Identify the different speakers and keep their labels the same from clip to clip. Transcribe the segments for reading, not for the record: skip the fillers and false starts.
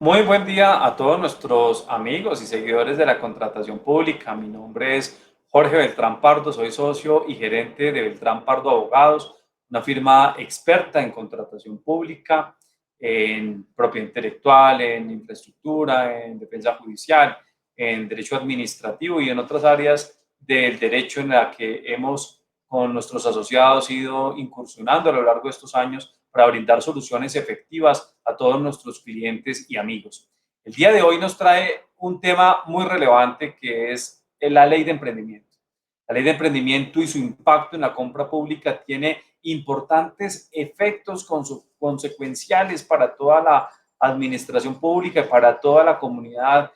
Speaker 1: Muy buen día a todos nuestros amigos y seguidores de la contratación pública. Mi nombre es Jorge Beltrán Pardo, soy socio y gerente de Beltrán Pardo Abogados, una firma experta en contratación pública, en propiedad intelectual, en infraestructura, en defensa judicial, en derecho administrativo y en otras áreas del derecho en la que hemos con nuestros asociados ido incursionando a lo largo de estos años para brindar soluciones efectivas a todos nuestros clientes y amigos. El día de hoy nos trae un tema muy relevante que es la ley de emprendimiento. La ley de emprendimiento y su impacto en la compra pública tiene importantes efectos consecuenciales para toda la administración pública y para toda la comunidad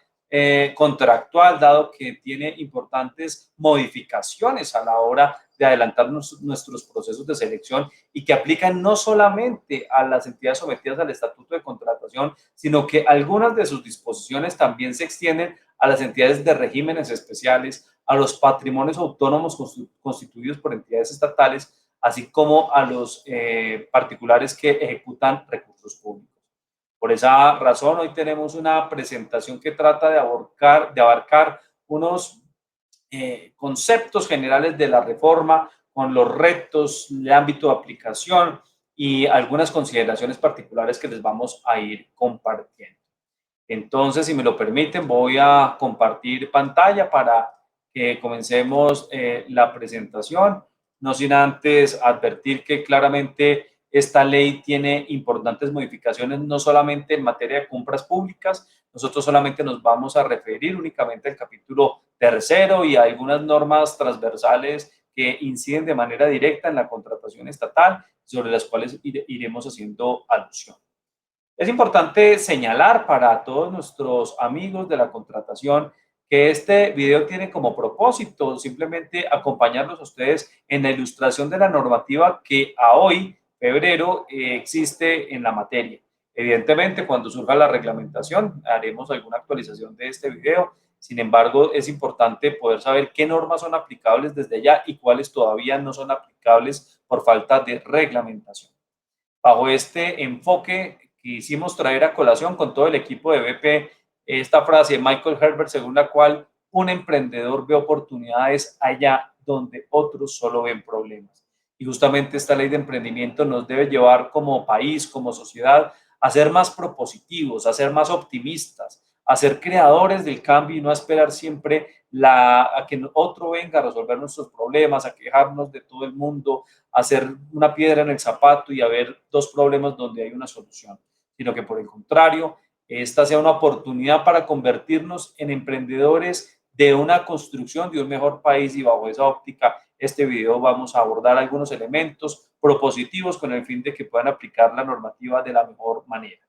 Speaker 1: contractual, dado que tiene importantes modificaciones a la hora de adelantar nuestros procesos de selección y que aplican no solamente a las entidades sometidas al estatuto de contratación, sino que algunas de sus disposiciones también se extienden a las entidades de regímenes especiales, a los patrimonios autónomos constituidos por entidades estatales, así como a los particulares que ejecutan recursos públicos. Por esa razón, hoy tenemos una presentación que trata de abarcar unos conceptos generales de la reforma con los retos, el ámbito de aplicación y algunas consideraciones particulares que les vamos a ir compartiendo. Entonces, si me lo permiten, voy a compartir pantalla para que comencemos la presentación, no sin antes advertir que claramente esta ley tiene importantes modificaciones, no solamente en materia de compras públicas. Nosotros solamente nos vamos a referir únicamente al capítulo tercero y a algunas normas transversales que inciden de manera directa en la contratación estatal, sobre las cuales iremos haciendo alusión. Es importante señalar para todos nuestros amigos de la contratación que este video tiene como propósito simplemente acompañarlos a ustedes en la ilustración de la normativa que a hoy, febrero, existe en la materia. Evidentemente, cuando surja la reglamentación, haremos alguna actualización de este video. Sin embargo, es importante poder saber qué normas son aplicables desde ya y cuáles todavía no son aplicables por falta de reglamentación. Bajo este enfoque, quisimos traer a colación con todo el equipo de BP esta frase de Michael Herbert, según la cual un emprendedor ve oportunidades allá donde otros solo ven problemas. Y justamente esta ley de emprendimiento nos debe llevar como país, como sociedad, a ser más propositivos, a ser más optimistas, a ser creadores del cambio y no a esperar siempre a que otro venga a resolver nuestros problemas, a quejarnos de todo el mundo, hacer una piedra en el zapato y haber dos problemas donde hay una solución, sino que por el contrario, esta sea una oportunidad para convertirnos en emprendedores de una construcción de un mejor país. Y bajo esa óptica, este video vamos a abordar algunos elementos propositivos con el fin de que puedan aplicar la normativa de la mejor manera.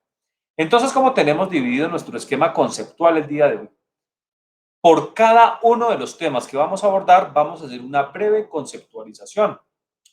Speaker 1: Entonces, ¿cómo tenemos dividido nuestro esquema conceptual el día de hoy? Por cada uno de los temas que vamos a abordar, vamos a hacer una breve conceptualización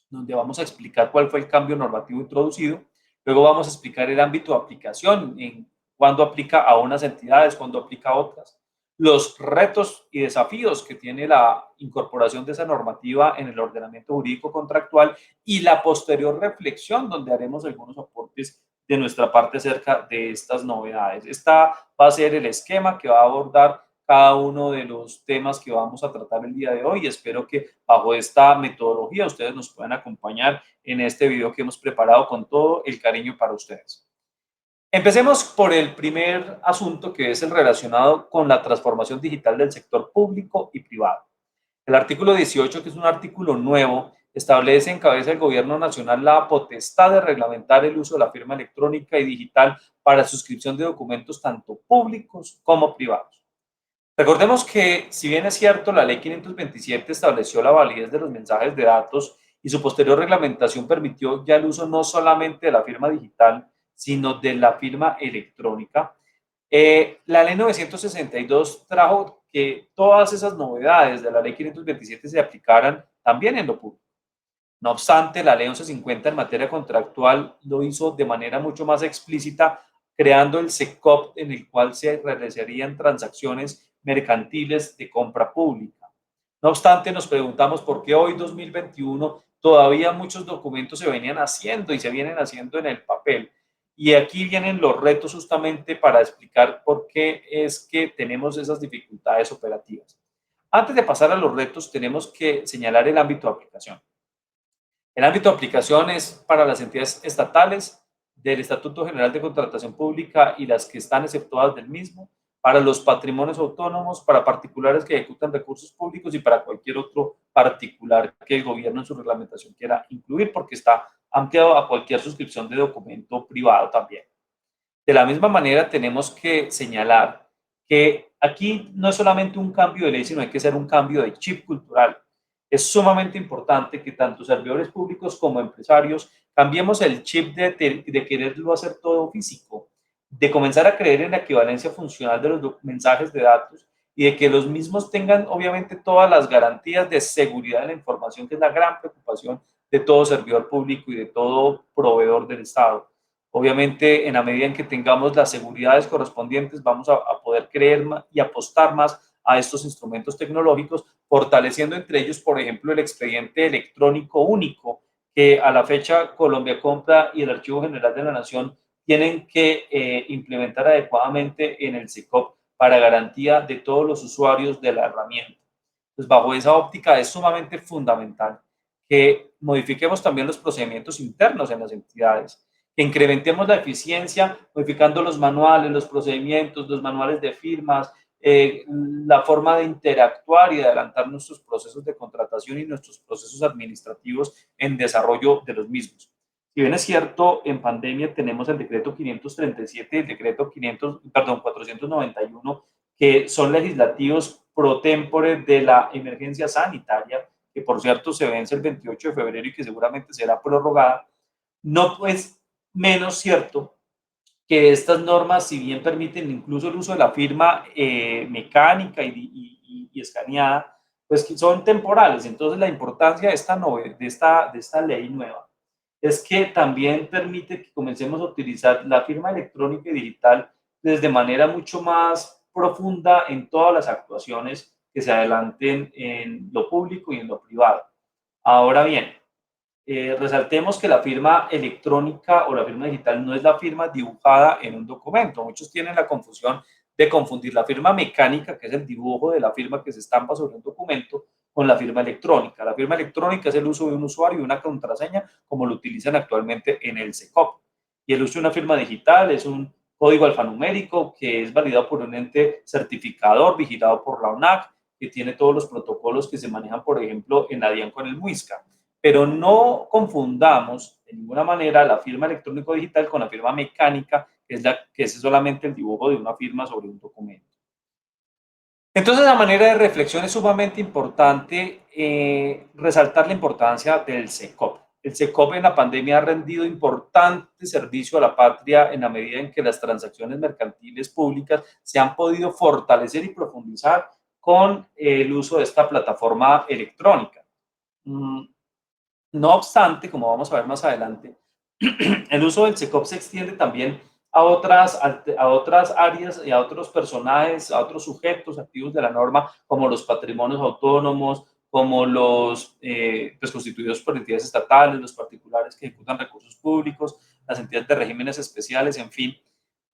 Speaker 1: donde vamos a explicar cuál fue el cambio normativo introducido. Luego vamos a explicar el ámbito de aplicación, en cuándo aplica a unas entidades, cuándo aplica a otras, los retos y desafíos que tiene la incorporación de esa normativa en el ordenamiento jurídico contractual y la posterior reflexión, donde haremos algunos aportes de nuestra parte acerca de estas novedades. Esta va a ser el esquema que va a abordar cada uno de los temas que vamos a tratar el día de hoy. Espero que bajo esta metodología ustedes nos puedan acompañar en este video que hemos preparado con todo el cariño para ustedes. Empecemos por el primer asunto, que es el relacionado con la transformación digital del sector público y privado. El artículo 18, que es un artículo nuevo, establece en cabeza del Gobierno Nacional la potestad de reglamentar el uso de la firma electrónica y digital para suscripción de documentos tanto públicos como privados. Recordemos que, si bien es cierto, la Ley 527 estableció la validez de los mensajes de datos y su posterior reglamentación permitió ya el uso no solamente de la firma digital, sino de la firma electrónica. La Ley 962 trajo que todas esas novedades de la Ley 527 se aplicaran también en lo público. No obstante, la Ley 1150 en materia contractual lo hizo de manera mucho más explícita, creando el SECOP, en el cual se realizarían transacciones mercantiles de compra pública. No obstante, nos preguntamos por qué hoy, 2021, todavía muchos documentos se venían haciendo y se vienen haciendo en el papel. Y aquí vienen los retos justamente para explicar por qué es que tenemos esas dificultades operativas. Antes de pasar a los retos, tenemos que señalar el ámbito de aplicación. El ámbito de aplicación es para las entidades estatales del Estatuto General de Contratación Pública y las que están exceptuadas del mismo, para los patrimonios autónomos, para particulares que ejecutan recursos públicos y para cualquier otro particular que el gobierno en su reglamentación quiera incluir, porque está ampliado a cualquier suscripción de documento privado también. De la misma manera, tenemos que señalar que aquí no es solamente un cambio de ley, sino hay que hacer un cambio de chip cultural. Es sumamente importante que tanto servidores públicos como empresarios cambiemos el chip de quererlo hacer todo físico, de comenzar a creer en la equivalencia funcional de los mensajes de datos y de que los mismos tengan obviamente todas las garantías de seguridad de la información, que es la gran preocupación de todo servidor público y de todo proveedor del Estado. Obviamente, en la medida en que tengamos las seguridades correspondientes, vamos a poder creer y apostar más a estos instrumentos tecnológicos, fortaleciendo entre ellos, por ejemplo, el expediente electrónico único, que a la fecha Colombia Compra y el Archivo General de la Nación tienen que implementar adecuadamente en el SECOP para garantía de todos los usuarios de la herramienta. Pues bajo esa óptica es sumamente fundamental que modifiquemos también los procedimientos internos en las entidades, que incrementemos la eficiencia modificando los manuales, los procedimientos, los manuales de firmas, la forma de interactuar y de adelantar nuestros procesos de contratación y nuestros procesos administrativos en desarrollo de los mismos. Si bien es cierto, en pandemia tenemos el decreto 537 y el decreto 491, que son legislativos pro tempore de la emergencia sanitaria, que por cierto se vence el 28 de febrero y que seguramente será prorrogada, no pues menos cierto que estas normas, si bien permiten incluso el uso de la firma mecánica y escaneada, pues que son temporales. Entonces la importancia de esta ley nueva es que también permite que comencemos a utilizar la firma electrónica y digital desde manera mucho más profunda en todas las actuaciones que se adelanten en lo público y en lo privado. Ahora bien, resaltemos que la firma electrónica o la firma digital no es la firma dibujada en un documento. Muchos tienen la confusión de confundir la firma mecánica, que es el dibujo de la firma que se estampa sobre un documento, con la firma electrónica. La firma electrónica es el uso de un usuario y una contraseña, como lo utilizan actualmente en el SECOP. Y el uso de una firma digital es un código alfanumérico que es validado por un ente certificador vigilado por la ONAC, que tiene todos los protocolos que se manejan, por ejemplo, en la DIAN con el MUISCA. Pero no confundamos de ninguna manera la firma electrónico digital con la firma mecánica, que es solamente el dibujo de una firma sobre un documento. Entonces, la manera de reflexión es sumamente importante resaltar la importancia del SECOP. El SECOP en la pandemia ha rendido importante servicio a la patria en la medida en que las transacciones mercantiles públicas se han podido fortalecer y profundizar con el uso de esta plataforma electrónica. No obstante, como vamos a ver más adelante, el uso del SECOP se extiende también a otras áreas y a otros personajes, a otros sujetos activos de la norma, como los patrimonios autónomos, como los pues, constituidos por entidades estatales, los particulares que ejecutan recursos públicos, las entidades de regímenes especiales, en fin.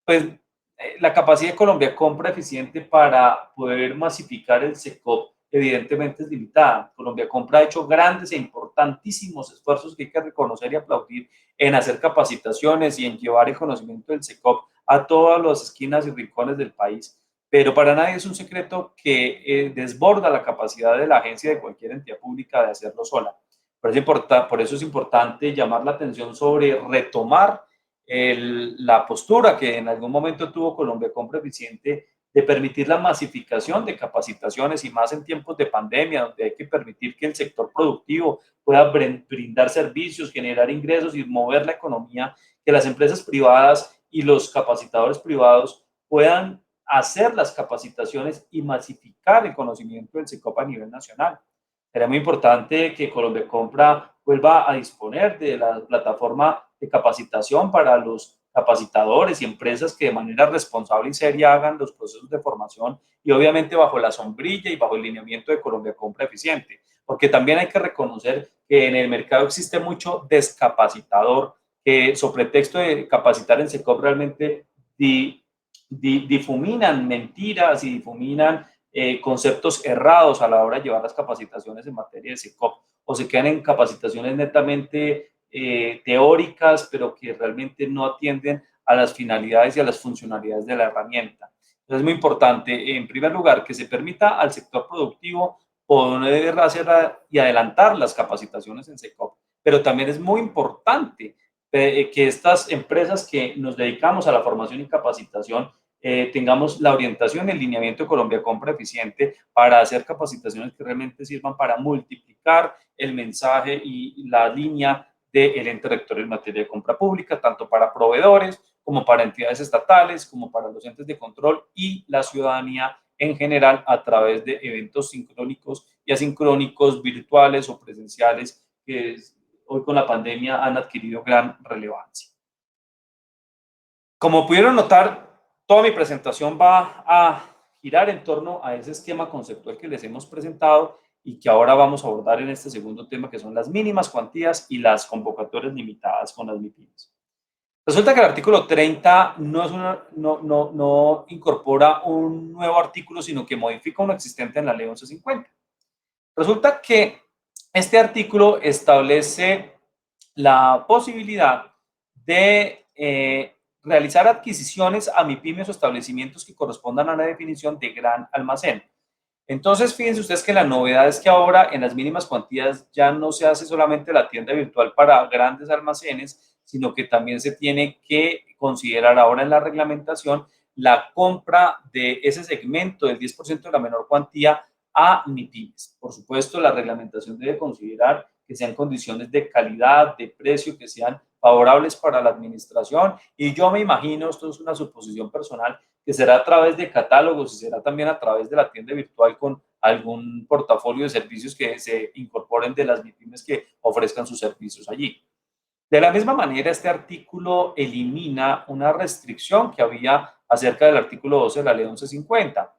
Speaker 1: Pues la capacidad de Colombia compra eficiente para poder masificar el SECOP evidentemente es limitada. Colombia Compra ha hecho grandes e importantísimos esfuerzos que hay que reconocer y aplaudir en hacer capacitaciones y en llevar el conocimiento del SECOP a todas las esquinas y rincones del país. Pero para nadie es un secreto que desborda la capacidad de la agencia de cualquier entidad pública de hacerlo sola. Por eso es importante llamar la atención sobre retomar la postura que en algún momento tuvo Colombia Compra Eficiente de permitir la masificación de capacitaciones y más en tiempos de pandemia, donde hay que permitir que el sector productivo pueda brindar servicios, generar ingresos y mover la economía, que las empresas privadas y los capacitadores privados puedan hacer las capacitaciones y masificar el conocimiento del SECOP a nivel nacional. Sería muy importante que Colombia Compra vuelva a disponer de la plataforma de capacitación para los capacitadores y empresas que de manera responsable y seria hagan los procesos de formación y obviamente bajo la sombrilla y bajo el lineamiento de Colombia Compra Eficiente, porque también hay que reconocer que en el mercado existe mucho descapacitador que sobre pretexto de capacitar en SECOP realmente difuminan mentiras y difuminan conceptos errados a la hora de llevar las capacitaciones en materia de SECOP, o se quedan en capacitaciones netamente teóricas, pero que realmente no atienden a las finalidades y a las funcionalidades de la herramienta. Entonces es muy importante, en primer lugar, que se permita al sector productivo poder hacer y adelantar las capacitaciones en SECOP, pero también es muy importante que estas empresas que nos dedicamos a la formación y capacitación tengamos la orientación, el lineamiento de Colombia Compra Eficiente para hacer capacitaciones que realmente sirvan para multiplicar el mensaje y la línea del ente rector en materia de compra pública, tanto para proveedores como para entidades estatales, como para los entes de control y la ciudadanía en general a través de eventos sincrónicos y asincrónicos, virtuales o presenciales, que hoy con la pandemia han adquirido gran relevancia. Como pudieron notar, toda mi presentación va a girar en torno a ese esquema conceptual que les hemos presentado y que ahora vamos a abordar en este segundo tema, que son las mínimas cuantías y las convocatorias limitadas con las MIPYMES. Resulta que el artículo 30 no incorpora un nuevo artículo, sino que modifica uno existente en la ley 1150. Resulta que este artículo establece la posibilidad de realizar adquisiciones a MIPYMES o establecimientos que correspondan a la definición de gran almacén. Entonces, fíjense ustedes que la novedad es que ahora en las mínimas cuantías ya no se hace solamente la tienda virtual para grandes almacenes, sino que también se tiene que considerar ahora en la reglamentación la compra de ese segmento del 10% de la menor cuantía a MIPYMES. Por supuesto, la reglamentación debe considerar que sean condiciones de calidad, de precio, que sean favorables para la administración. Y yo me imagino, esto es una suposición personal, que será a través de catálogos y será también a través de la tienda virtual con algún portafolio de servicios que se incorporen de las MIPYMES que ofrezcan sus servicios allí. De la misma manera, este artículo elimina una restricción que había acerca del artículo 12 de la ley 1150.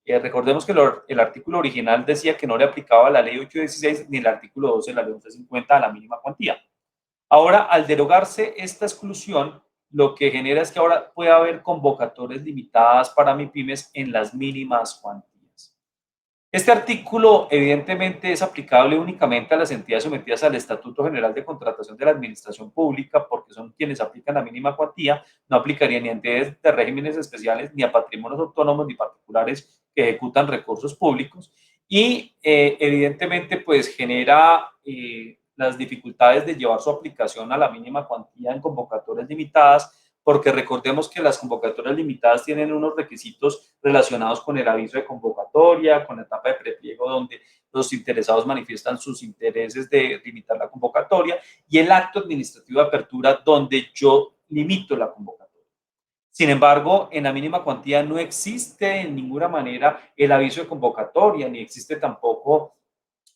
Speaker 1: Recordemos que el artículo original decía que no le aplicaba la ley 816 ni el artículo 12 de la ley 1150 a la mínima cuantía. Ahora, al derogarse esta exclusión, lo que genera es que ahora puede haber convocatorias limitadas para MIPYMES en las mínimas cuantías. Este artículo evidentemente es aplicable únicamente a las entidades sometidas al Estatuto General de Contratación de la Administración Pública, porque son quienes aplican la mínima cuantía. No aplicaría ni a entidades de regímenes especiales, ni a patrimonios autónomos, ni particulares que ejecutan recursos públicos. Y evidentemente pues genera las dificultades de llevar su aplicación a la mínima cuantía en convocatorias limitadas, porque recordemos que las convocatorias limitadas tienen unos requisitos relacionados con el aviso de convocatoria, con la etapa de prepliego donde los interesados manifiestan sus intereses de limitar la convocatoria, y el acto administrativo de apertura donde yo limito la convocatoria. Sin embargo, en la mínima cuantía no existe en ninguna manera el aviso de convocatoria, ni existe tampoco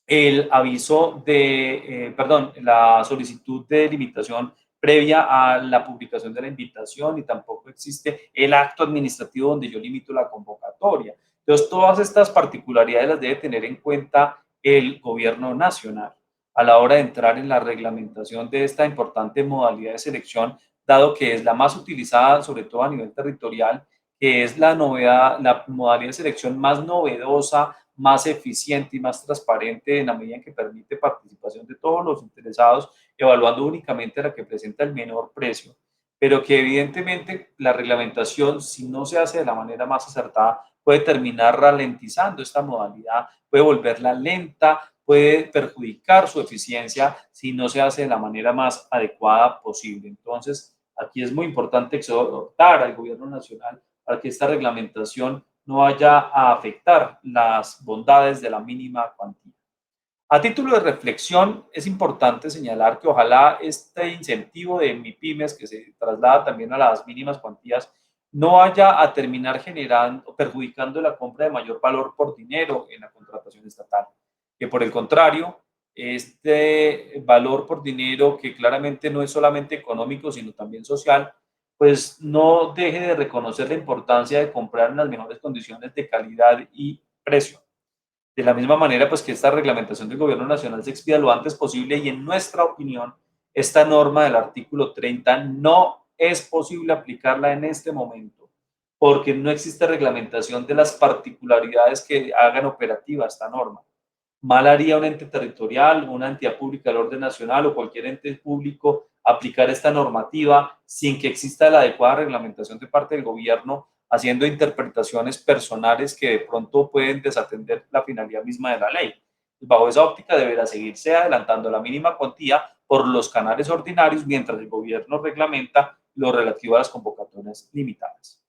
Speaker 1: el aviso la solicitud de limitación previa a la publicación de la invitación, y tampoco existe el acto administrativo donde yo limito la convocatoria. Entonces, todas estas particularidades las debe tener en cuenta el gobierno nacional a la hora de entrar en la reglamentación de esta importante modalidad de selección, dado que es la más utilizada, sobre todo a nivel territorial, que es la novedad, la modalidad de selección más novedosa, más eficiente y más transparente en la medida en que permite participación de todos los interesados, evaluando únicamente la que presenta el menor precio, pero que evidentemente la reglamentación, si no se hace de la manera más acertada, puede terminar ralentizando esta modalidad, puede volverla lenta, puede perjudicar su eficiencia si no se hace de la manera más adecuada posible. Entonces, aquí es muy importante exhortar al gobierno nacional para que esta reglamentación no vaya a afectar las bondades de la mínima cuantía. A título de reflexión, es importante señalar que ojalá este incentivo de MIPYMES, que se traslada también a las mínimas cuantías, no vaya a terminar generando, perjudicando la compra de mayor valor por dinero en la contratación estatal. Que por el contrario, este valor por dinero, que claramente no es solamente económico, sino también social, pues no deje de reconocer la importancia de comprar en las mejores condiciones de calidad y precio. De la misma manera, pues que esta reglamentación del gobierno nacional se expida lo antes posible, y en nuestra opinión esta norma del artículo 30 no es posible aplicarla en este momento porque no existe reglamentación de las particularidades que hagan operativa esta norma. Mal haría un ente territorial, una entidad pública del orden nacional o cualquier ente público aplicar esta normativa sin que exista la adecuada reglamentación de parte del gobierno, haciendo interpretaciones personales que de pronto pueden desatender la finalidad misma de la ley. Bajo esa óptica deberá seguirse adelantando la mínima cuantía por los canales ordinarios mientras el gobierno reglamenta lo relativo a las convocatorias limitadas.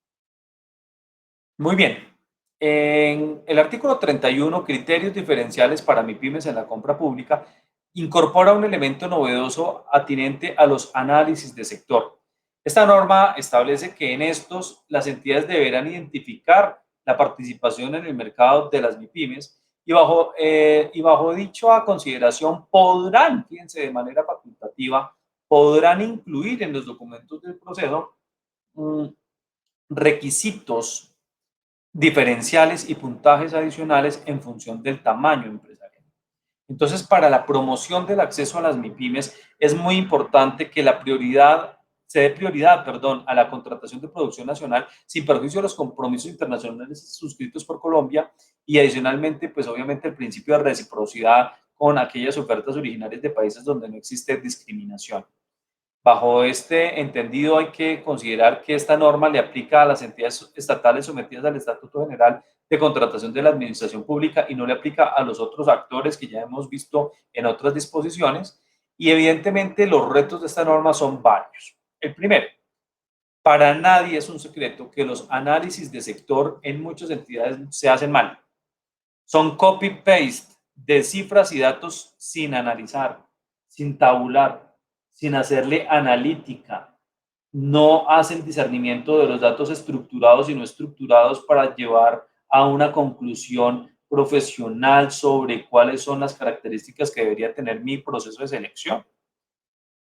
Speaker 1: Muy bien. En el artículo 31, criterios diferenciales para MIPYMES en la compra pública, incorpora un elemento novedoso atinente a los análisis de sector. Esta norma establece que en estos las entidades deberán identificar la participación en el mercado de las MIPYMES y bajo dicha consideración podrán, fíjense, de manera facultativa, podrán incluir en los documentos del proceso requisitos diferenciales y puntajes adicionales en función del tamaño empresarial. Entonces, para la promoción del acceso a las MIPYMES es muy importante que se dé prioridad, a la contratación de producción nacional sin perjuicio de los compromisos internacionales suscritos por Colombia y adicionalmente, pues obviamente el principio de reciprocidad con aquellas ofertas originarias de países donde no existe discriminación. Bajo este entendido, hay que considerar que esta norma le aplica a las entidades estatales sometidas al Estatuto General de Contratación de la Administración Pública y no le aplica a los otros actores que ya hemos visto en otras disposiciones. Y evidentemente los retos de esta norma son varios. El primero, para nadie es un secreto que los análisis de sector en muchas entidades se hacen mal. Son copy-paste de cifras y datos sin analizar, sin tabular, sin hacerle analítica. No hacen discernimiento de los datos estructurados y no estructurados para llevar a una conclusión profesional sobre cuáles son las características que debería tener mi proceso de selección.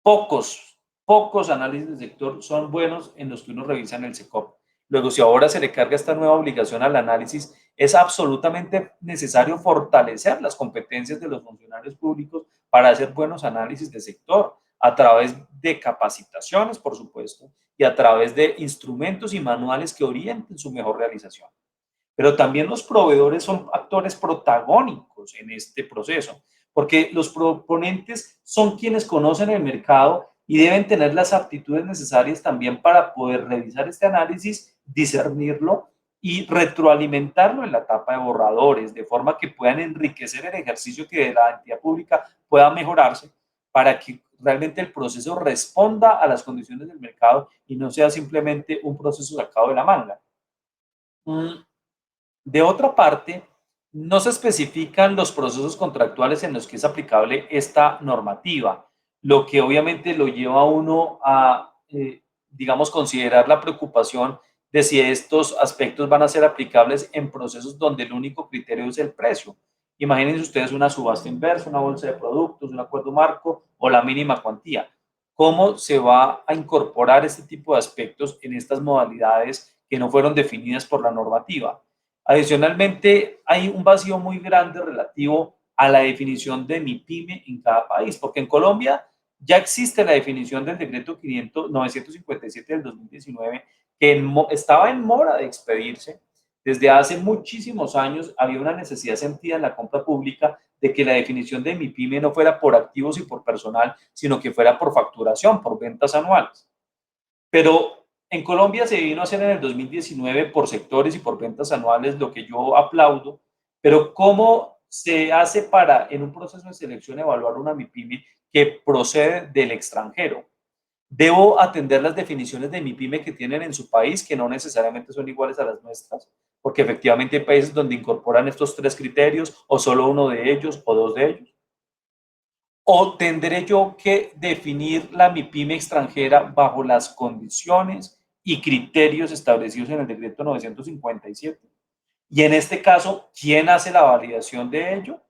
Speaker 1: Pocos análisis de sector son buenos en los que uno revisa en el SECOP. Luego, si ahora se le carga esta nueva obligación al análisis, es absolutamente necesario fortalecer las competencias de los funcionarios públicos para hacer buenos análisis de sector a través de capacitaciones, por supuesto, y a través de instrumentos y manuales que orienten su mejor realización. Pero también los proveedores son actores protagónicos en este proceso, porque los proponentes son quienes conocen el mercado y deben tener las aptitudes necesarias también para poder revisar este análisis, discernirlo y retroalimentarlo en la etapa de borradores, de forma que puedan enriquecer el ejercicio que de la entidad pública pueda mejorarse para que realmente el proceso responda a las condiciones del mercado y no sea simplemente un proceso sacado de la manga. De otra parte, no se especifican los procesos contractuales en los que es aplicable esta normativa, lo que obviamente lo lleva a uno a, digamos, considerar la preocupación de si estos aspectos van a ser aplicables en procesos donde el único criterio es el precio. Imagínense ustedes una subasta inversa, una bolsa de productos, un acuerdo marco o la mínima cuantía. ¿Cómo se va a incorporar este tipo de aspectos en estas modalidades que no fueron definidas por la normativa? Adicionalmente, hay un vacío muy grande relativo a la definición de MIPYME en cada país, porque en Colombia ya existe la definición del decreto 957 del 2019, que estaba en mora de expedirse. Desde hace muchísimos años había una necesidad sentida en la compra pública de que la definición de MIPYME no fuera por activos y por personal, sino que fuera por facturación, por ventas anuales. Pero en Colombia se vino a hacer en el 2019 por sectores y por ventas anuales, lo que yo aplaudo, pero ¿cómo se hace para en un proceso de selección evaluar una MIPYME que procede del extranjero? ¿Debo atender las definiciones de MIPYME que tienen en su país, que no necesariamente son iguales a las nuestras? Porque efectivamente hay países donde incorporan estos tres criterios o solo uno de ellos o dos de ellos. ¿O tendré yo que definir la MIPYME extranjera bajo las condiciones y criterios establecidos en el decreto 957? Y en este caso, ¿quién hace la validación de ello?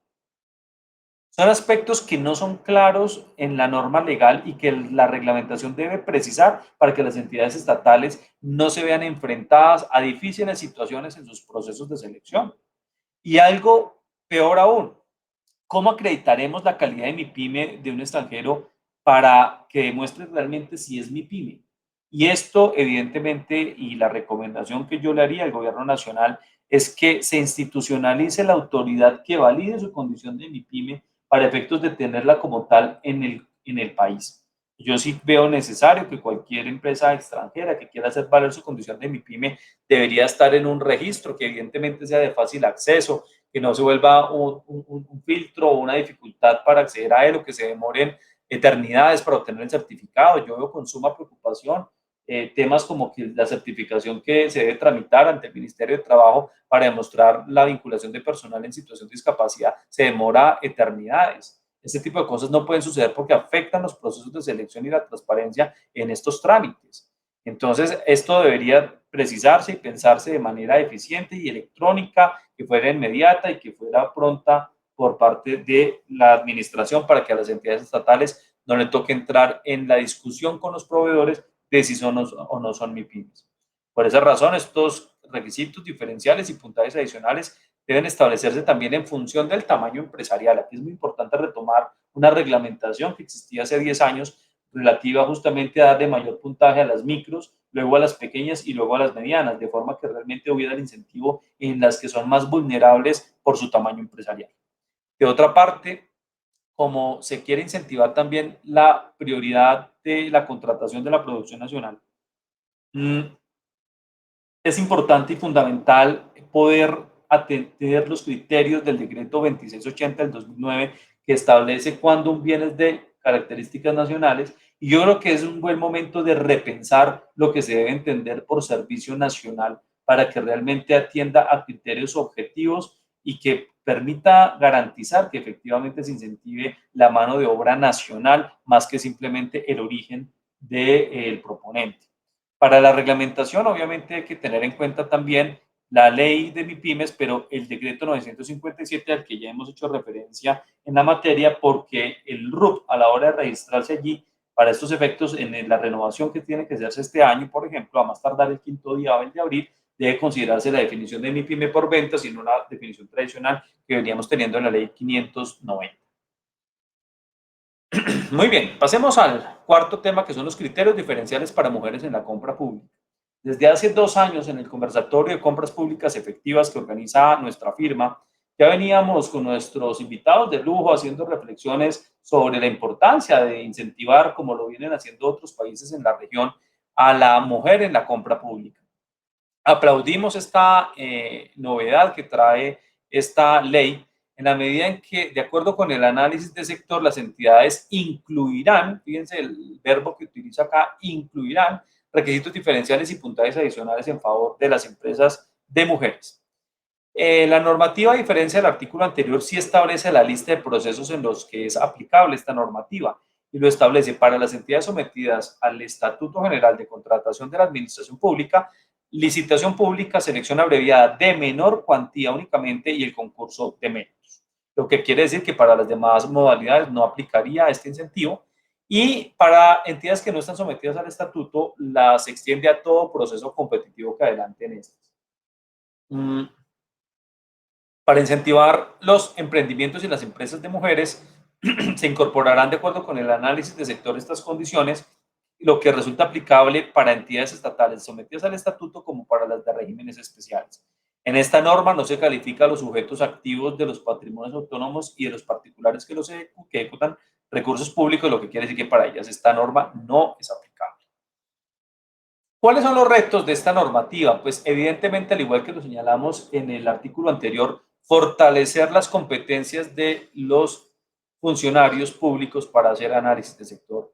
Speaker 1: Son aspectos que no son claros en la norma legal y que la reglamentación debe precisar para que las entidades estatales no se vean enfrentadas a difíciles situaciones en sus procesos de selección. Y algo peor aún, ¿cómo acreditaremos la calidad de MIPYME de un extranjero para que demuestre realmente si es MIPYME. Y esto, evidentemente, y la recomendación que yo le haría al gobierno nacional es que se institucionalice la autoridad que valide su condición de MIPYME para efectos de tenerla como tal en el país. Yo sí veo necesario que cualquier empresa extranjera que quiera hacer valer su condición de MIPYME debería estar en un registro que evidentemente sea de fácil acceso, que no se vuelva un filtro o una dificultad para acceder a él o que se demoren eternidades para obtener el certificado. Yo veo con suma preocupación temas como que la certificación que se debe tramitar ante el Ministerio de Trabajo para demostrar la vinculación de personal en situación de discapacidad se demora eternidades. Este tipo de cosas no pueden suceder porque afectan los procesos de selección y la transparencia en estos trámites. Entonces, esto debería precisarse y pensarse de manera eficiente y electrónica, que fuera inmediata y que fuera pronta por parte de la administración para que a las entidades estatales no le toque entrar en la discusión con los proveedores de si son o no son MIPYMES. Por esa razón, estos requisitos diferenciales y puntajes adicionales deben establecerse también en función del tamaño empresarial. Aquí es muy importante retomar una reglamentación que existía hace 10 años relativa justamente a darle mayor puntaje a las micros, luego a las pequeñas y luego a las medianas, de forma que realmente hubiera el incentivo en las que son más vulnerables por su tamaño empresarial. De otra parte, como se quiere incentivar también la prioridad de la contratación de la producción nacional, es importante y fundamental poder atender los criterios del decreto 2680 del 2009 que establece cuándo un bien es de características nacionales, y yo creo que es un buen momento de repensar lo que se debe entender por servicio nacional para que realmente atienda a criterios objetivos y que permita garantizar que efectivamente se incentive la mano de obra nacional más que simplemente el origen del proponente. Para la reglamentación, obviamente, hay que tener en cuenta también la ley de MIPYMES, pero el decreto 957 al que ya hemos hecho referencia en la materia, porque el RUP, a la hora de registrarse allí, para estos efectos, en la renovación que tiene que hacerse este año, por ejemplo, a más tardar el quinto día 20 de abril, debe considerarse la definición de MIPYME por venta, sino la definición tradicional que veníamos teniendo en la ley 590. Muy bien, pasemos al cuarto tema, que son los criterios diferenciales para mujeres en la compra pública. Desde hace 2 años, en el conversatorio de compras públicas efectivas que organiza nuestra firma, ya veníamos con nuestros invitados de lujo haciendo reflexiones sobre la importancia de incentivar, como lo vienen haciendo otros países en la región, a la mujer en la compra pública. Aplaudimos esta novedad que trae esta ley en la medida en que, de acuerdo con el análisis de sector, las entidades incluirán, fíjense el verbo que utiliza acá, incluirán requisitos diferenciales y puntajes adicionales en favor de las empresas de mujeres. La normativa, a diferencia del artículo anterior, sí establece la lista de procesos en los que es aplicable esta normativa y lo establece para las entidades sometidas al Estatuto General de Contratación de la Administración Pública, licitación pública, selección abreviada de menor cuantía únicamente y el concurso de menos. Lo que quiere decir que para las demás modalidades no aplicaría este incentivo, y para entidades que no están sometidas al estatuto las extiende a todo proceso competitivo que adelanten estas. Para incentivar los emprendimientos y las empresas de mujeres, se incorporarán, de acuerdo con el análisis de sector, estas condiciones, lo que resulta aplicable para entidades estatales sometidas al estatuto como para las de regímenes especiales. En esta norma no se califica a los sujetos activos de los patrimonios autónomos y de los particulares que los ejecutan recursos públicos, lo que quiere decir que para ellas esta norma no es aplicable. ¿Cuáles son los retos de esta normativa? Pues evidentemente, al igual que lo señalamos en el artículo anterior, fortalecer las competencias de los funcionarios públicos para hacer análisis de sector.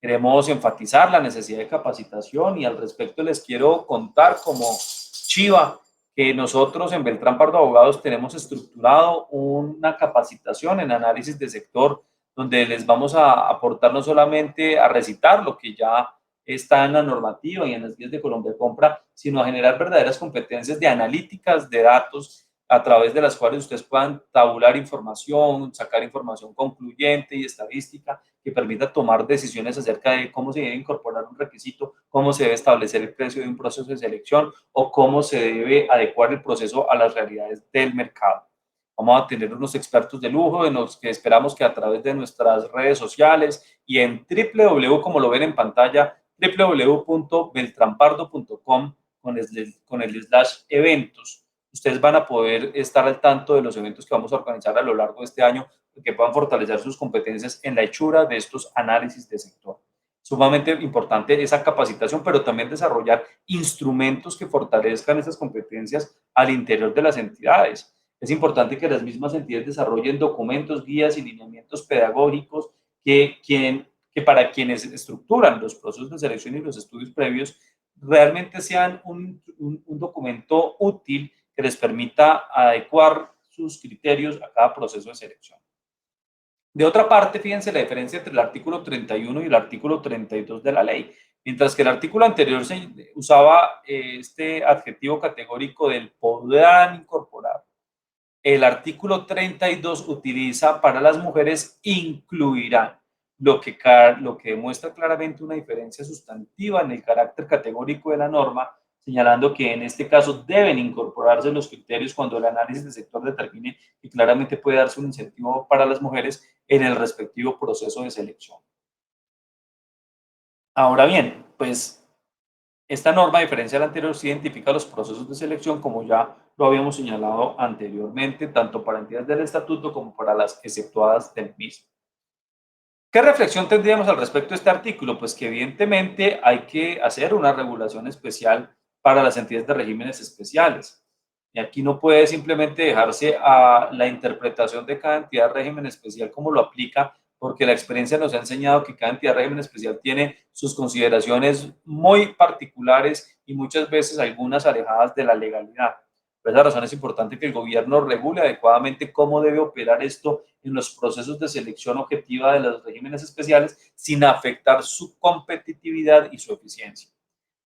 Speaker 1: Queremos enfatizar la necesidad de capacitación, y al respecto les quiero contar como Chiva que nosotros en Beltrán Pardo Abogados tenemos estructurado una capacitación en análisis de sector donde les vamos a aportar no solamente a recitar lo que ya está en la normativa y en las guías de Colombia Compra, sino a generar verdaderas competencias de analíticas de datos a través de las cuales ustedes puedan tabular información, sacar información concluyente y estadística que permita tomar decisiones acerca de cómo se debe incorporar un requisito, cómo se debe establecer el precio de un proceso de selección o cómo se debe adecuar el proceso a las realidades del mercado. Vamos a tener unos expertos de lujo en los que esperamos que a través de nuestras redes sociales y en www, como lo ven en pantalla, www.beltrampardo.com con el slash eventos. Ustedes van a poder estar al tanto de los eventos que vamos a organizar a lo largo de este año, que puedan fortalecer sus competencias en la hechura de estos análisis de sector. Sumamente importante esa capacitación, pero también desarrollar instrumentos que fortalezcan esas competencias al interior de las entidades. Es importante que las mismas entidades desarrollen documentos, guías y lineamientos pedagógicos que para quienes estructuran los procesos de selección y los estudios previos realmente sean un documento útil que les permita adecuar sus criterios a cada proceso de selección. De otra parte, fíjense la diferencia entre el artículo 31 y el artículo 32 de la ley. Mientras que el artículo anterior se usaba este adjetivo categórico del podrán incorporar, el artículo 32 utiliza para las mujeres incluirán, lo que demuestra claramente una diferencia sustantiva en el carácter categórico de la norma, señalando que en este caso deben incorporarse los criterios cuando el análisis del sector determine que claramente puede darse un incentivo para las mujeres en el respectivo proceso de selección. Ahora bien, pues esta norma, a diferencia de la anterior, sí identifica los procesos de selección, como ya lo habíamos señalado anteriormente, tanto para entidades del estatuto como para las exceptuadas del mismo. ¿Qué reflexión tendríamos al respecto de este artículo? Pues que evidentemente hay que hacer una regulación especial para las entidades de regímenes especiales. Y aquí no puede simplemente dejarse a la interpretación de cada entidad de régimen especial como lo aplica, porque la experiencia nos ha enseñado que cada entidad de régimen especial tiene sus consideraciones muy particulares y muchas veces algunas alejadas de la legalidad. Por esa razón es importante que el gobierno regule adecuadamente cómo debe operar esto en los procesos de selección objetiva de los regímenes especiales sin afectar su competitividad y su eficiencia.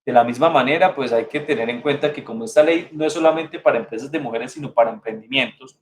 Speaker 1: De la misma manera, pues hay que tener en cuenta que como esta ley no es solamente para empresas de mujeres, sino para emprendimientos,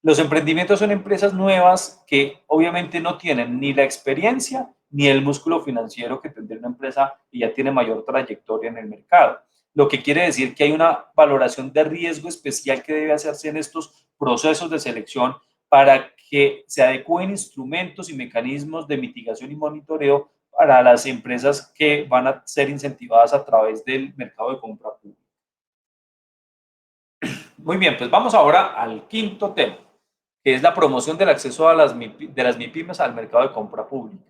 Speaker 1: los emprendimientos son empresas nuevas que obviamente no tienen ni la experiencia ni el músculo financiero que tendría una empresa que ya tiene mayor trayectoria en el mercado. Lo que quiere decir que hay una valoración de riesgo especial que debe hacerse en estos procesos de selección para que se adecúen instrumentos y mecanismos de mitigación y monitoreo para las empresas que van a ser incentivadas a través del mercado de compra pública. Muy bien, pues vamos ahora al quinto tema, que es la promoción del acceso a de las MIPIMES al mercado de compra pública.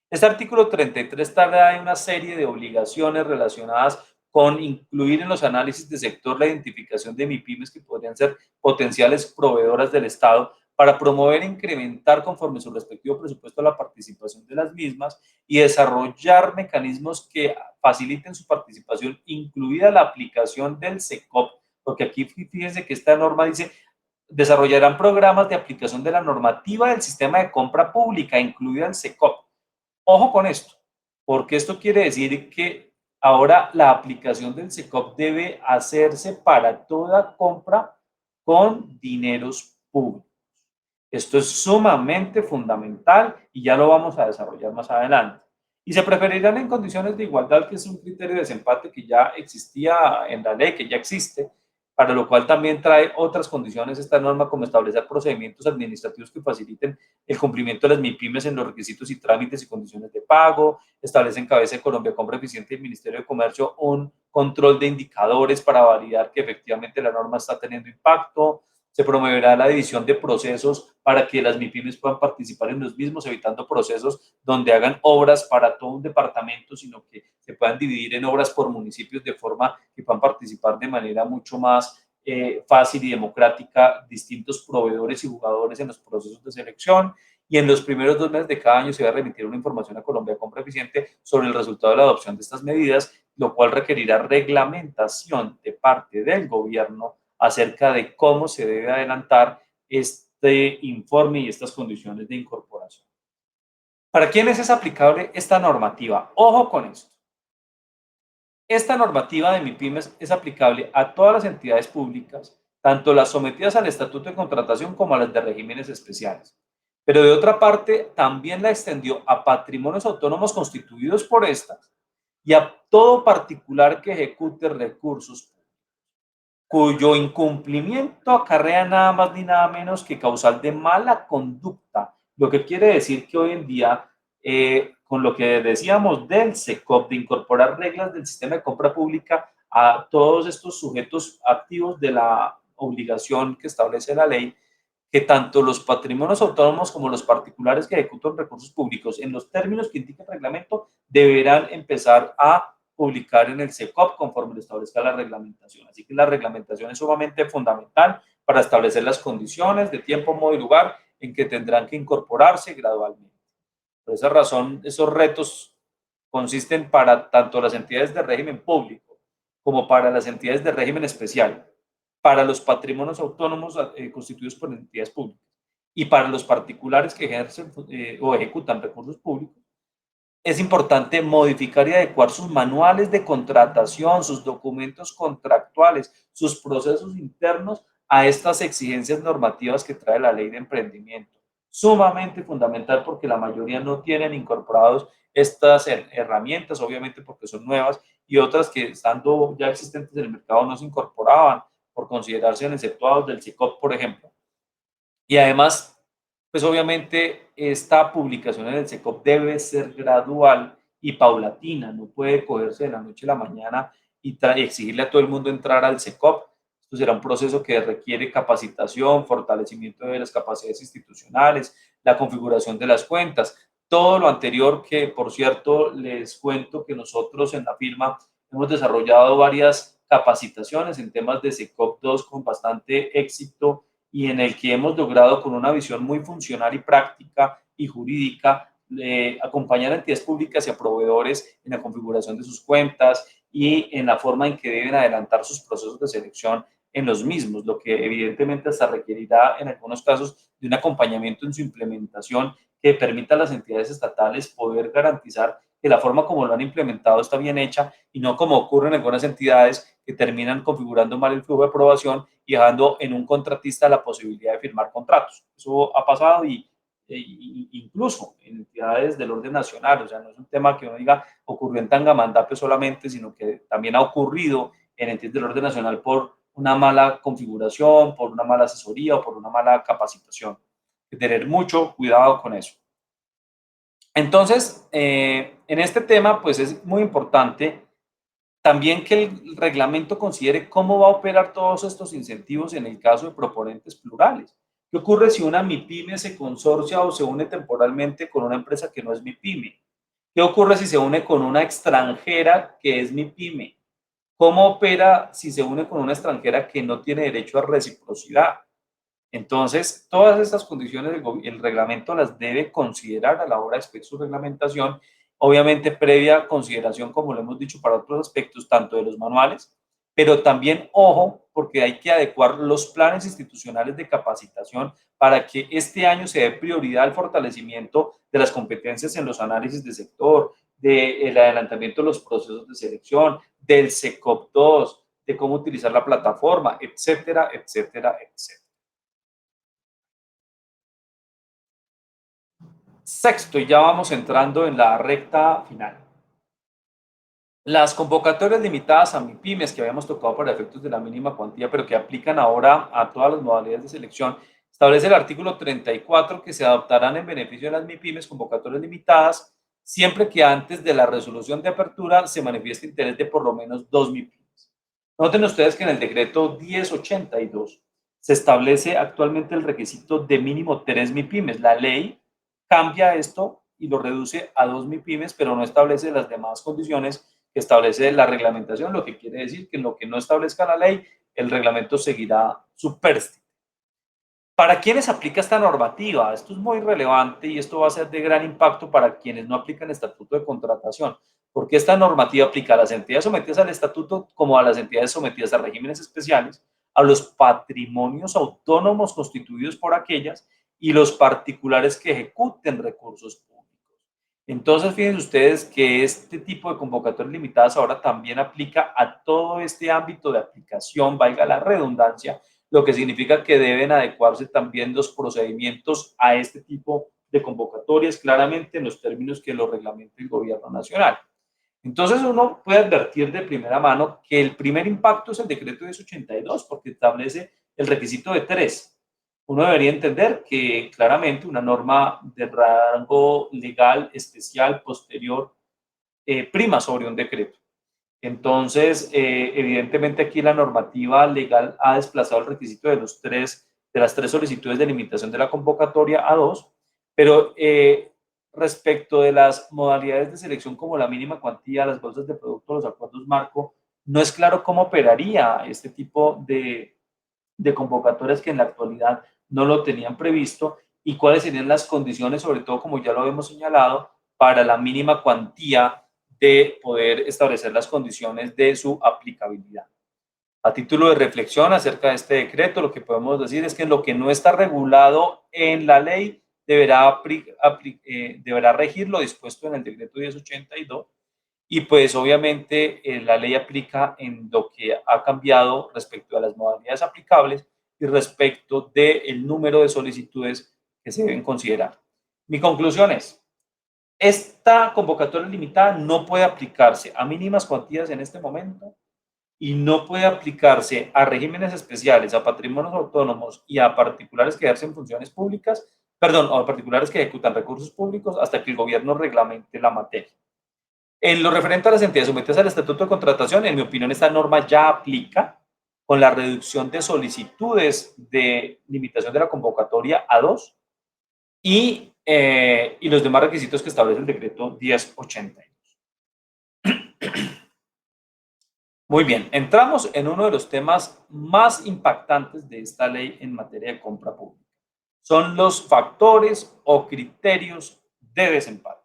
Speaker 1: Este artículo 33 trae una serie de obligaciones relacionadas con incluir en los análisis de sector la identificación de MIPIMES que podrían ser potenciales proveedoras del Estado para promover e incrementar conforme su respectivo presupuesto la participación de las mismas y desarrollar mecanismos que faciliten su participación, incluida la aplicación del SECOP, porque aquí fíjense que esta norma dice desarrollarán programas de aplicación de la normativa del sistema de compra pública, incluida el SECOP. Ojo con esto, porque esto quiere decir que ahora la aplicación del SECOP debe hacerse para toda compra con dineros públicos. Esto es sumamente fundamental y ya lo vamos a desarrollar más adelante. Y se preferirán en condiciones de igualdad, que es un criterio de desempate que ya existía en la ley, que ya existe, para lo cual también trae otras condiciones esta norma, como establecer procedimientos administrativos que faciliten el cumplimiento de las MIPIMES en los requisitos y trámites y condiciones de pago, establece en cabeza de Colombia Compra Eficiente y el Ministerio de Comercio un control de indicadores para validar que efectivamente la norma está teniendo impacto. Se promoverá la división de procesos para que las MIPIMES puedan participar en los mismos, evitando procesos donde hagan obras para todo un departamento, sino que se puedan dividir en obras por municipios de forma que puedan participar de manera mucho más fácil y democrática distintos proveedores y jugadores en los procesos de selección. Y en los primeros 2 meses de cada año se va a remitir una información a Colombia Compra Eficiente sobre el resultado de la adopción de estas medidas, lo cual requerirá reglamentación de parte del gobierno acerca de cómo se debe adelantar este informe y estas condiciones de incorporación. ¿Para quiénes es aplicable esta normativa? Ojo con esto. Esta normativa de MIPIMES es aplicable a todas las entidades públicas, tanto las sometidas al estatuto de contratación como a las de regímenes especiales. Pero de otra parte, también la extendió a patrimonios autónomos constituidos por estas y a todo particular que ejecute recursos. cuyo incumplimiento acarrea nada más ni nada menos que causal de mala conducta. Lo que quiere decir que hoy en día, con lo que decíamos del SECOP, de incorporar reglas del sistema de compra pública a todos estos sujetos activos de la obligación que establece la ley, que tanto los patrimonios autónomos como los particulares que ejecutan recursos públicos en los términos que indica el reglamento deberán empezar a publicar en el SECOP conforme lo establezca la reglamentación. Así que la reglamentación es sumamente fundamental para establecer las condiciones de tiempo, modo y lugar en que tendrán que incorporarse gradualmente. Por esa razón, esos retos consisten para tanto las entidades de régimen público como para las entidades de régimen especial, para los patrimonios autónomos constituidos por entidades públicas y para los particulares que ejercen o ejecutan recursos públicos. Es importante modificar y adecuar sus manuales de contratación, sus documentos contractuales, sus procesos internos a estas exigencias normativas que trae la ley de emprendimiento. Sumamente fundamental porque la mayoría no tienen incorporados estas herramientas, obviamente porque son nuevas, y otras que estando ya existentes en el mercado no se incorporaban por considerarse exceptuados del SICOP, por ejemplo. Y además, pues obviamente esta publicación en el SECOP debe ser gradual y paulatina, no puede cogerse de la noche a la mañana y exigirle a todo el mundo entrar al SECOP. Esto será un proceso que requiere capacitación, fortalecimiento de las capacidades institucionales, la configuración de las cuentas, todo lo anterior que, por cierto, les cuento que nosotros en la firma hemos desarrollado varias capacitaciones en temas de SECOP 2 con bastante éxito y en el que hemos logrado con una visión muy funcional y práctica y jurídica acompañar a entidades públicas y a proveedores en la configuración de sus cuentas y en la forma en que deben adelantar sus procesos de selección en los mismos, lo que evidentemente hasta requerirá en algunos casos de un acompañamiento en su implementación que permita a las entidades estatales poder garantizar que la forma como lo han implementado está bien hecha y no como ocurre en algunas entidades que terminan configurando mal el flujo de aprobación y dejando en un contratista la posibilidad de firmar contratos. Eso ha pasado y incluso en entidades del orden nacional, o sea, no es un tema que uno diga ocurrió en Tangamandapio solamente, sino que también ha ocurrido en entidades del orden nacional por una mala configuración, por una mala asesoría o por una mala capacitación. Hay que tener mucho cuidado con eso. Entonces, en este tema, pues es muy importante también que el reglamento considere cómo va a operar todos estos incentivos en el caso de proponentes plurales. ¿Qué ocurre si una MIPYME se consorcia o se une temporalmente con una empresa que no es MIPYME? ¿Qué ocurre si se une con una extranjera que es MIPYME? ¿Cómo opera si se une con una extranjera que no tiene derecho a reciprocidad? Entonces, todas estas condiciones el reglamento las debe considerar a la hora de expedir su reglamentación, obviamente previa consideración, como lo hemos dicho, para otros aspectos, tanto de los manuales, pero también, ojo, porque hay que adecuar los planes institucionales de capacitación para que este año se dé prioridad al fortalecimiento de las competencias en los análisis de sector, del adelantamiento de los procesos de selección, del SECOP 2, de cómo utilizar la plataforma, etcétera, etcétera, etcétera. Sexto, y ya vamos entrando en la recta final. Las convocatorias limitadas a MIPYMES que habíamos tocado para efectos de la mínima cuantía, pero que aplican ahora a todas las modalidades de selección, establece el artículo 34 que se adoptarán en beneficio de las MIPYMES convocatorias limitadas siempre que antes de la resolución de apertura se manifieste interés de por lo menos 2 MIPYMES. Noten ustedes que en el decreto 1082 se establece actualmente el requisito de mínimo 3 MIPYMES. La ley cambia esto y lo reduce a 2 MIPYMES, pero no establece las demás condiciones que establece la reglamentación, lo que quiere decir que en lo que no establezca la ley, el reglamento seguirá su pérstine. ¿Para quiénes aplica esta normativa? Esto es muy relevante y esto va a ser de gran impacto para quienes no aplican el estatuto de contratación, porque esta normativa aplica a las entidades sometidas al estatuto como a las entidades sometidas a regímenes especiales, a los patrimonios autónomos constituidos por aquellas y los particulares que ejecuten recursos públicos. Entonces, fíjense ustedes que este tipo de convocatorias limitadas ahora también aplica a todo este ámbito de aplicación, valga la redundancia, lo que significa que deben adecuarse también los procedimientos a este tipo de convocatorias, claramente en los términos que lo reglamente el gobierno nacional. Entonces uno puede advertir de primera mano que el primer impacto es el decreto 1082 porque establece el requisito de 3. Uno debería entender que claramente una norma de rango legal especial posterior prima sobre un decreto. Entonces, evidentemente aquí la normativa legal ha desplazado el requisito de las tres solicitudes de limitación de la convocatoria a dos, pero respecto de las modalidades de selección como la mínima cuantía, las bolsas de producto, los acuerdos marco, no es claro cómo operaría este tipo de convocatorias que en la actualidad no lo tenían previsto y cuáles serían las condiciones, sobre todo como ya lo habíamos señalado, para la mínima cuantía de poder establecer las condiciones de su aplicabilidad. A título de reflexión acerca de este decreto, lo que podemos decir es que lo que no está regulado en la ley deberá regir lo dispuesto en el decreto 1082 y pues obviamente la ley aplica en lo que ha cambiado respecto a las modalidades aplicables y respecto del número de solicitudes que se deben considerar. Mi conclusión es, esta convocatoria limitada no puede aplicarse a mínimas cuantías en este momento y no puede aplicarse a regímenes especiales, a patrimonios autónomos y a particulares que ejercen funciones públicas, perdón, o a particulares que ejecutan recursos públicos hasta que el gobierno reglamente la materia. En lo referente a las entidades sometidas al estatuto de contratación, en mi opinión, esta norma ya aplica con la reducción de solicitudes de limitación de la convocatoria a dos y los demás requisitos que establece el decreto 1082. Muy bien, entramos en uno de los temas más impactantes de esta ley en materia de compra pública. Son los factores o criterios de desempate.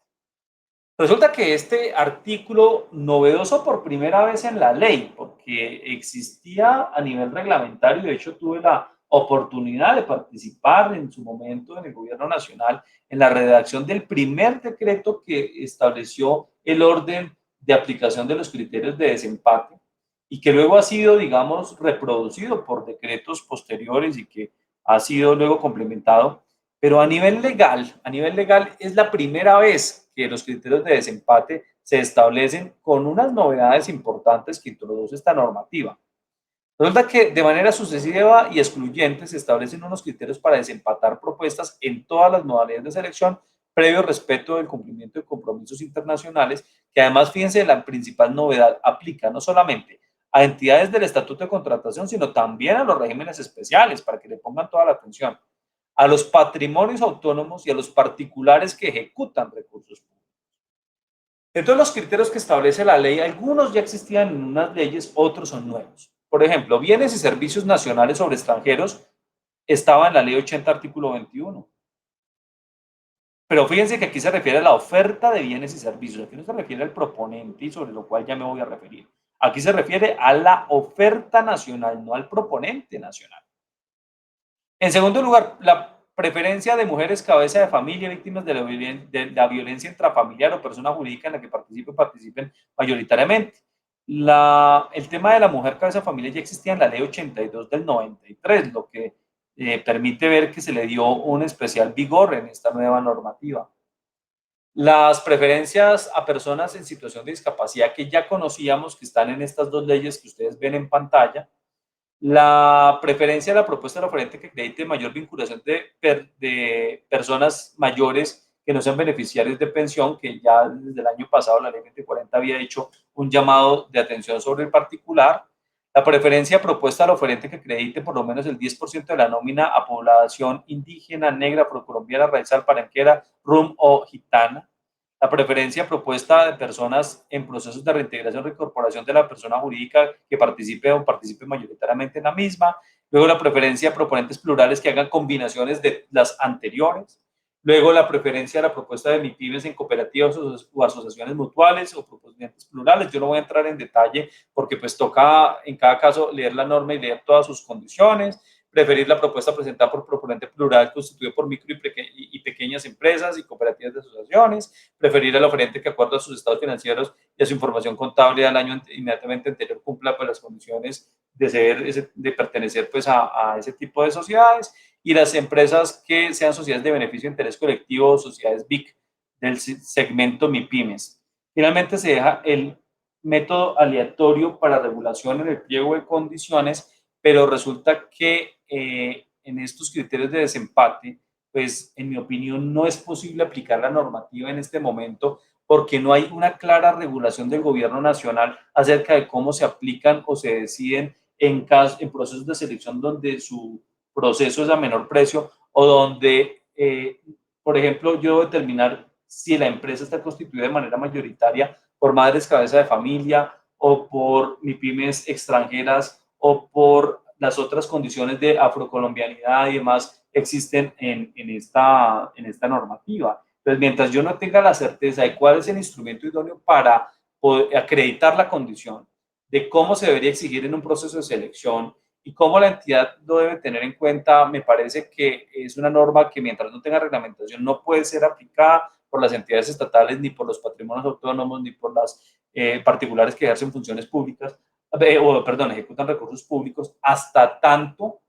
Speaker 1: Resulta que este artículo, novedoso por primera vez en la ley, porque existía a nivel reglamentario, de hecho tuve la oportunidad de participar en su momento en el gobierno nacional en la redacción del primer decreto que estableció el orden de aplicación de los criterios de desempate y que luego ha sido, digamos, reproducido por decretos posteriores y que ha sido luego complementado, pero a nivel legal es la primera vez que los criterios de desempate se establecen con unas novedades importantes que introduce esta normativa. Resulta que de manera sucesiva y excluyente se establecen unos criterios para desempatar propuestas en todas las modalidades de selección, previo respeto del cumplimiento de compromisos internacionales, que además, fíjense, la principal novedad aplica no solamente a entidades del estatuto de contratación, sino también a los regímenes especiales, para que le pongan toda la atención, a los patrimonios autónomos y a los particulares que ejecutan recursos públicos. Entonces, los criterios que establece la ley, algunos ya existían en unas leyes, otros son nuevos. Por ejemplo, bienes y servicios nacionales sobre extranjeros estaba en la ley 80, artículo 21. Pero fíjense que aquí se refiere a la oferta de bienes y servicios. Aquí no se refiere al proponente y sobre lo cual ya me voy a referir. Aquí se refiere a la oferta nacional, no al proponente nacional. En segundo lugar, la preferencia de mujeres cabeza de familia, víctimas de la violencia intrafamiliar o persona jurídica en la que participen mayoritariamente. El tema de la mujer cabeza de familia ya existía en la ley 82 del 93, lo que permite ver que se le dio un especial vigor en esta nueva normativa. Las preferencias a personas en situación de discapacidad que ya conocíamos, que están en estas dos leyes que ustedes ven en pantalla, la preferencia de la propuesta del oferente que acredite mayor vinculación de personas mayores que no sean beneficiarios de pensión, que ya desde el año pasado la ley 2040 había hecho un llamado de atención sobre el particular. La preferencia propuesta al oferente que acredite por lo menos el 10% de la nómina a población indígena, negra, afrocolombiana, raizal, paranquera, rum o gitana. La preferencia propuesta de personas en procesos de reintegración o reincorporación de la persona jurídica que participe o participe mayoritariamente en la misma. Luego la preferencia a proponentes plurales que hagan combinaciones de las anteriores. Luego la preferencia a la propuesta de MIPYMES en cooperativas o asociaciones mutuales o proponentes plurales. Yo no voy a entrar en detalle porque pues toca en cada caso leer la norma y leer todas sus condiciones. Preferir la propuesta presentada por proponente plural constituido por micro y pequeñas empresas y cooperativas de asociaciones. Preferir al oferente que, acuerdo a sus estados financieros y a su información contable al año inmediatamente anterior, cumpla pues, las condiciones de pertenecer pues, a ese tipo de sociedades. Y las empresas que sean sociedades de beneficio de interés colectivo o sociedades BIC del segmento MIPYMES, Finalmente se deja el método aleatorio para regulación en el pliego de condiciones, pero resulta que en estos criterios de desempate, pues en mi opinión no es posible aplicar la normativa en este momento porque no hay una clara regulación del gobierno nacional acerca de cómo se aplican o se deciden en procesos de selección donde su proceso es a menor precio o donde, por ejemplo, yo determinar si la empresa está constituida de manera mayoritaria por madres cabeza de familia o por MIPIMES extranjeras o por las otras condiciones de afrocolombianidad y demás existen en esta normativa. Entonces, mientras yo no tenga la certeza de cuál es el instrumento idóneo para poder acreditar la condición, de cómo se debería exigir en un proceso de selección y cómo la entidad lo debe tener en cuenta, me parece que es una norma que mientras no tenga reglamentación no puede ser aplicada por las entidades estatales, ni por los patrimonios autónomos, ni por las particulares que ejercen funciones públicas, perdón, ejecutan recursos públicos, hasta tanto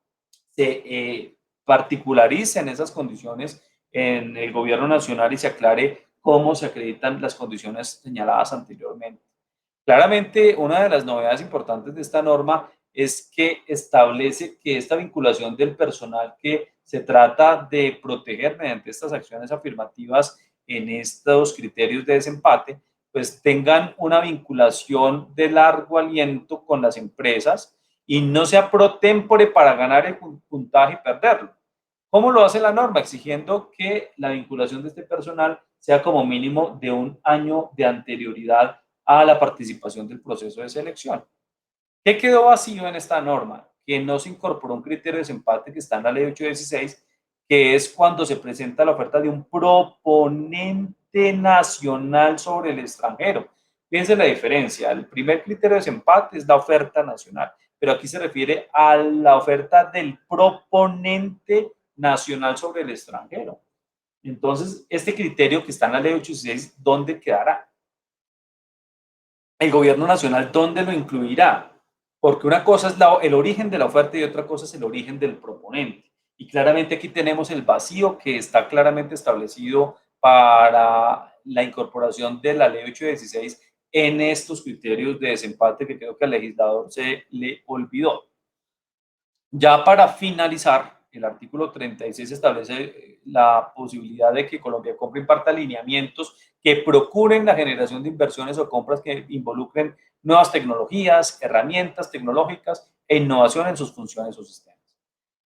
Speaker 1: se particularicen esas condiciones en el gobierno nacional y se aclare cómo se acreditan las condiciones señaladas anteriormente. Claramente, una de las novedades importantes de esta norma es que establece que esta vinculación del personal que se trata de proteger mediante estas acciones afirmativas en estos criterios de desempate, pues tengan una vinculación de largo aliento con las empresas y no sea pro tempore para ganar el puntaje y perderlo. ¿Cómo lo hace la norma? Exigiendo que la vinculación de este personal sea como mínimo de un año de anterioridad a la participación del proceso de selección. ¿Qué quedó vacío en esta norma? Que no se incorporó un criterio de desempate que está en la ley 816, que es cuando se presenta la oferta de un proponente nacional sobre el extranjero. Fíjense la diferencia. El primer criterio de desempate es la oferta nacional, pero aquí se refiere a la oferta del proponente nacional sobre el extranjero. Entonces, este criterio que está en la ley 816, ¿dónde quedará? El gobierno nacional, ¿dónde lo incluirá? Porque una cosa es el origen de la oferta y otra cosa es el origen del proponente. Y claramente aquí tenemos el vacío que está claramente establecido para la incorporación de la ley 816 en estos criterios de desempate que creo que al legislador se le olvidó. Ya para finalizar, el artículo 36 establece la posibilidad de que Colombia compre y imparta alineamientos que procuren la generación de inversiones o compras que involucren nuevas tecnologías, herramientas tecnológicas e innovación en sus funciones o sistemas.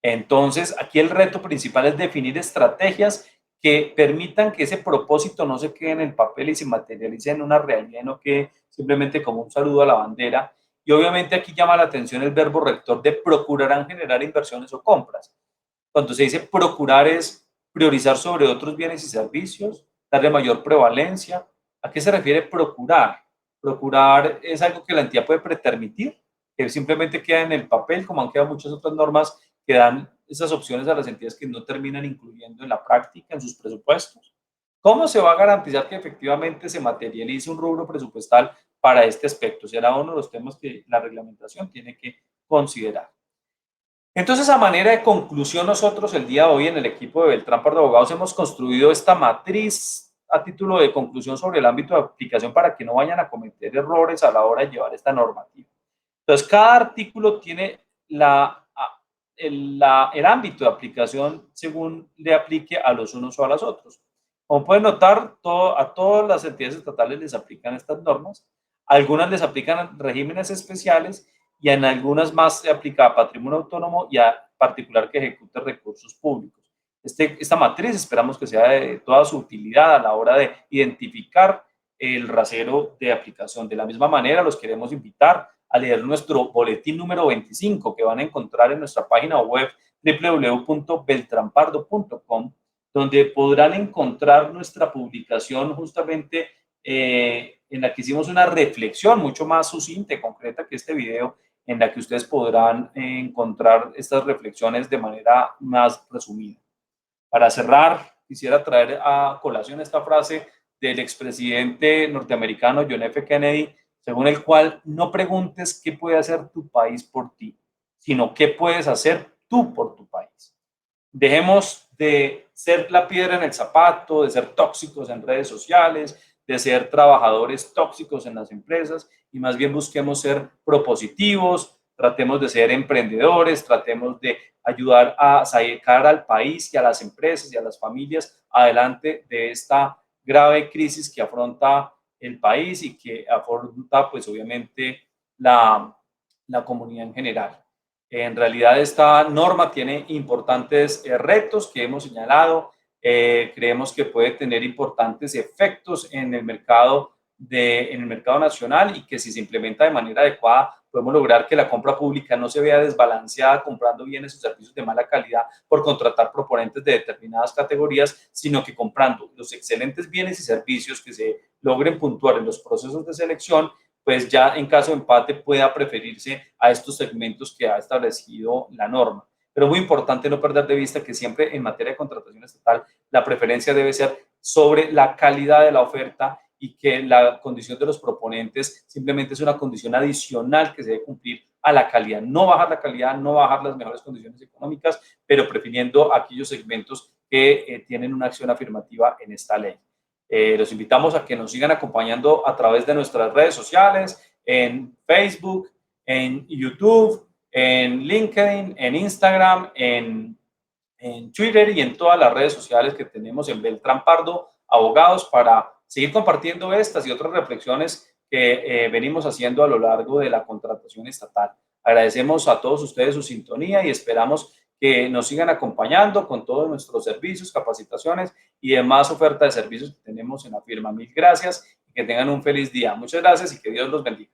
Speaker 1: Entonces, aquí el reto principal es definir estrategias que permitan que ese propósito no se quede en el papel y se materialice en una realidad, no que simplemente como un saludo a la bandera. Y obviamente aquí llama la atención el verbo rector de procurarán generar inversiones o compras. Cuando se dice procurar es priorizar sobre otros bienes y servicios, darle mayor prevalencia. ¿A qué se refiere procurar? Procurar es algo que la entidad puede pretermitir, que simplemente queda en el papel, como han quedado muchas otras normas que dan esas opciones a las entidades que no terminan incluyendo en la práctica, en sus presupuestos. ¿Cómo se va a garantizar que efectivamente se materialice un rubro presupuestal para este aspecto? Será uno de los temas que la reglamentación tiene que considerar. Entonces, a manera de conclusión, nosotros el día de hoy en el equipo de Beltrán Pardo Abogados hemos construido esta matriz a título de conclusión sobre el ámbito de aplicación para que no vayan a cometer errores a la hora de llevar esta normativa. Entonces, cada artículo tiene el ámbito de aplicación según le aplique a los unos o a los otros. Como pueden notar, a todas las entidades estatales les aplican estas normas. Algunas les aplican regímenes especiales y en algunas más se aplica a patrimonio autónomo y a particular que ejecute recursos públicos. Esta matriz esperamos que sea de toda su utilidad a la hora de identificar el rasero de aplicación. De la misma manera, los queremos invitar a leer nuestro boletín número 25 que van a encontrar en nuestra página web www.beltrampardo.com, donde podrán encontrar nuestra publicación justamente en la que hicimos una reflexión mucho más sucinta y concreta que este video, en la que ustedes podrán encontrar estas reflexiones de manera más resumida. Para cerrar, quisiera traer a colación esta frase del expresidente norteamericano John F. Kennedy, según el cual no preguntes qué puede hacer tu país por ti, sino qué puedes hacer tú por tu país. Dejemos de ser la piedra en el zapato, de ser tóxicos en redes sociales, de ser trabajadores tóxicos en las empresas y más bien busquemos ser propositivos, tratemos de ser emprendedores, tratemos de ayudar a sacar al país y a las empresas y a las familias adelante de esta grave crisis que afronta el país y que afronta pues obviamente la comunidad en general. En realidad esta norma tiene importantes retos que hemos señalado. Creemos que puede tener importantes efectos en el mercado nacional y que si se implementa de manera adecuada podemos lograr que la compra pública no se vea desbalanceada comprando bienes o servicios de mala calidad por contratar proponentes de determinadas categorías, sino que comprando los excelentes bienes y servicios que se logren puntuar en los procesos de selección, pues ya en caso de empate pueda preferirse a estos segmentos que ha establecido la norma. Pero muy importante no perder de vista que siempre en materia de contratación estatal la preferencia debe ser sobre la calidad de la oferta y que la condición de los proponentes simplemente es una condición adicional que se debe cumplir a la calidad. No bajar la calidad, no bajar las mejores condiciones económicas, pero prefiriendo aquellos segmentos que tienen una acción afirmativa en esta ley. Los invitamos a que nos sigan acompañando a través de nuestras redes sociales, en Facebook, en YouTube, en LinkedIn, en Instagram, en Twitter y en todas las redes sociales que tenemos en Beltrán Pardo Abogados para seguir compartiendo estas y otras reflexiones que venimos haciendo a lo largo de la contratación estatal. Agradecemos a todos ustedes su sintonía y esperamos que nos sigan acompañando con todos nuestros servicios, capacitaciones y demás oferta de servicios que tenemos en la firma. Mil gracias y que tengan un feliz día. Muchas gracias y que Dios los bendiga.